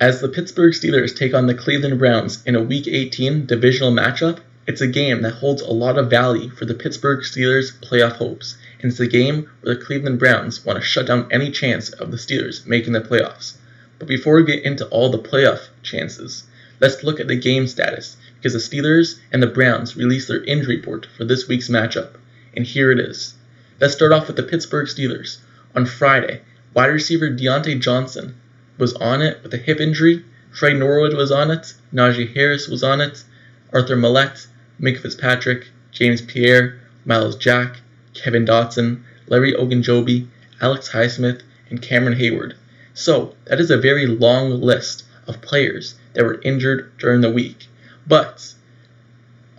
As the Pittsburgh Steelers take on the Cleveland Browns in a Week 18 divisional matchup, it's a game that holds a lot of value for the Pittsburgh Steelers' playoff hopes, and it's a game where the Cleveland Browns want to shut down any chance of the Steelers making the playoffs. But before we get into all the playoff chances, let's look at the game status, because the Steelers and the Browns released their injury report for this week's matchup, and here it is. Let's start off with the Pittsburgh Steelers. On Friday, wide receiver Deontay Johnson was on it with a hip injury. Trey Norwood was on it. Najee Harris was on it. Arthur Millette, Minka Fitzpatrick, James Pierre, Miles Jack, Kevin Dotson, Larry Ogunjobi, Alex Highsmith, and Cameron Hayward. So that is a very long list of players that were injured during the week. But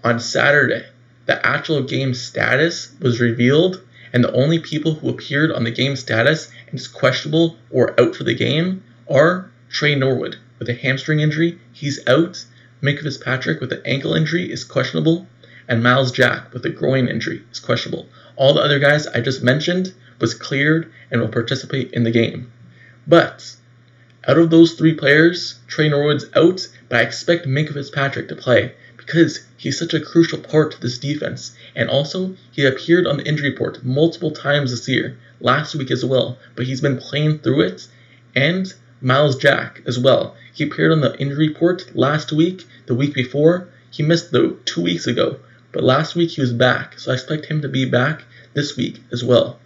on Saturday, the actual game status was revealed, and the only people who appeared on the game status and is questionable or out for the game are Trey Norwood with a hamstring injury, he's out. Minka Fitzpatrick with an ankle injury is questionable, and Miles Jack with a groin injury is questionable. All the other guys I just mentioned was cleared and will participate in the game. But out of those three players, Trey Norwood's out, but I expect Minka Fitzpatrick to play because he's such a crucial part to this defense. And also, he appeared on the injury report multiple times this year, last week as well, but he's been playing through it. And Miles Jack as well. He appeared on the injury report last week, the week before. He missed 2 weeks ago, but last week he was back, so I expect him to be back this week as well.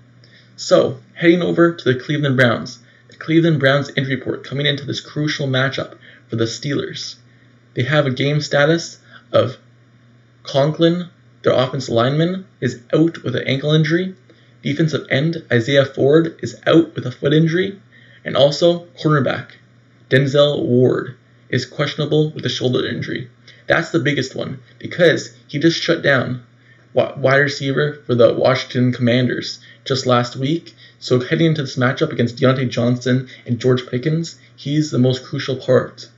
So, heading over to the Cleveland Browns. The Cleveland Browns injury report coming into this crucial matchup for the Steelers. They have a game status of Conklin, their offensive lineman, is out with an ankle injury. Defensive end Isaiah Ford is out with a foot injury. And also, cornerback Denzel Ward is questionable with a shoulder injury. That's the biggest one because he just shut down wide receiver for the Washington Commanders just last week. So heading into this matchup against Deontay Johnson and George Pickens, he's the most crucial part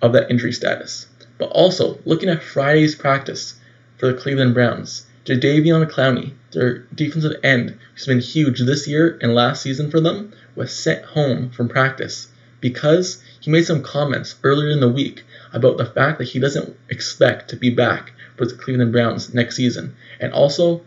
of that injury status. But also, looking at Friday's practice for the Cleveland Browns, Jadeveon Clowney, their defensive end, who's been huge this year and last season for them, was sent home from practice because he made some comments earlier in the week about the fact that he doesn't expect to be back for the Cleveland Browns next season. And also,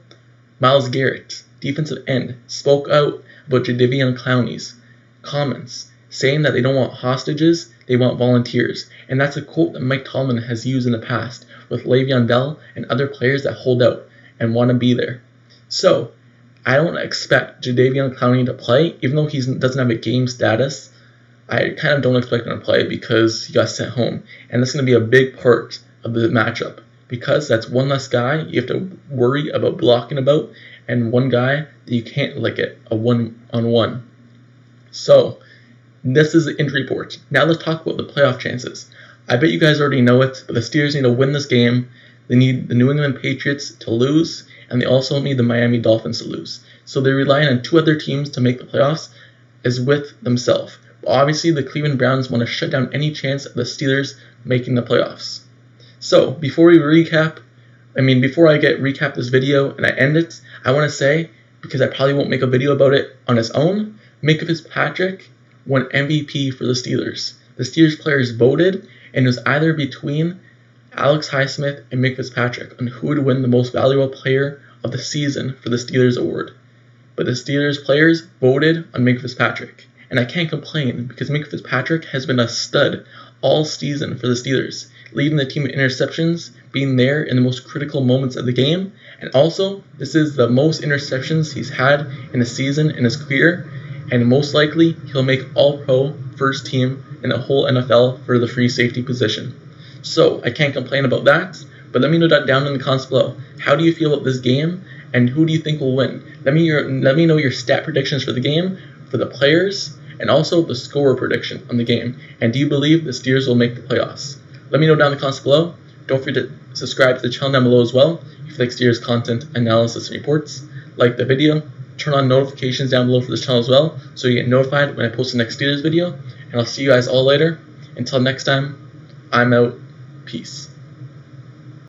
Myles Garrett, defensive end, spoke out about Jadeveon Clowney's comments, saying that they don't want hostages, they want volunteers. And that's a quote that Mike Tomlin has used in the past with Le'Veon Bell and other players that hold out and want to be there. So, I don't expect Jadeveon Clowney to play, even though he doesn't have a game status. I kind of don't expect him to play because he got sent home. And that's going to be a big part of the matchup because that's one less guy you have to worry about blocking about and one guy that you can't lick it, a one-on-one. So, this is the injury report. Now let's talk about the playoff chances. I bet you guys already know it, but the Steelers need to win this game. They need the New England Patriots to lose, and they also need the Miami Dolphins to lose. So they're relying on 2 other teams to make the playoffs as with themselves. But obviously, the Cleveland Browns want to shut down any chance of the Steelers making the playoffs. So before I recap this video and I end it, I want to say, because I probably won't make a video about it on its own, Minka Fitzpatrick won MVP for the Steelers. The Steelers players voted, and it was either between Alex Highsmith and Minka Fitzpatrick on who would win the most valuable player of the season for the Steelers award. But the Steelers players voted on Minka Fitzpatrick. And I can't complain because Minka Fitzpatrick has been a stud all season for the Steelers, leading the team in interceptions, being there in the most critical moments of the game. And also, this is the most interceptions he's had in a season in his career. And most likely, he'll make All-Pro first team in the whole NFL for the free safety position. So, I can't complain about that, but let me know that down in the comments below. How do you feel about this game, and who do you think will win? Let me know your stat predictions for the game, for the players, and also the score prediction on the game. And do you believe the Steelers will make the playoffs? Let me know down in the comments below. Don't forget to subscribe to the channel down below as well if you like Steelers content, analysis, and reports. Like the video, turn on notifications down below for this channel as well so you get notified when I post the next Steelers video. And I'll see you guys all later. Until next time, I'm out. Peace.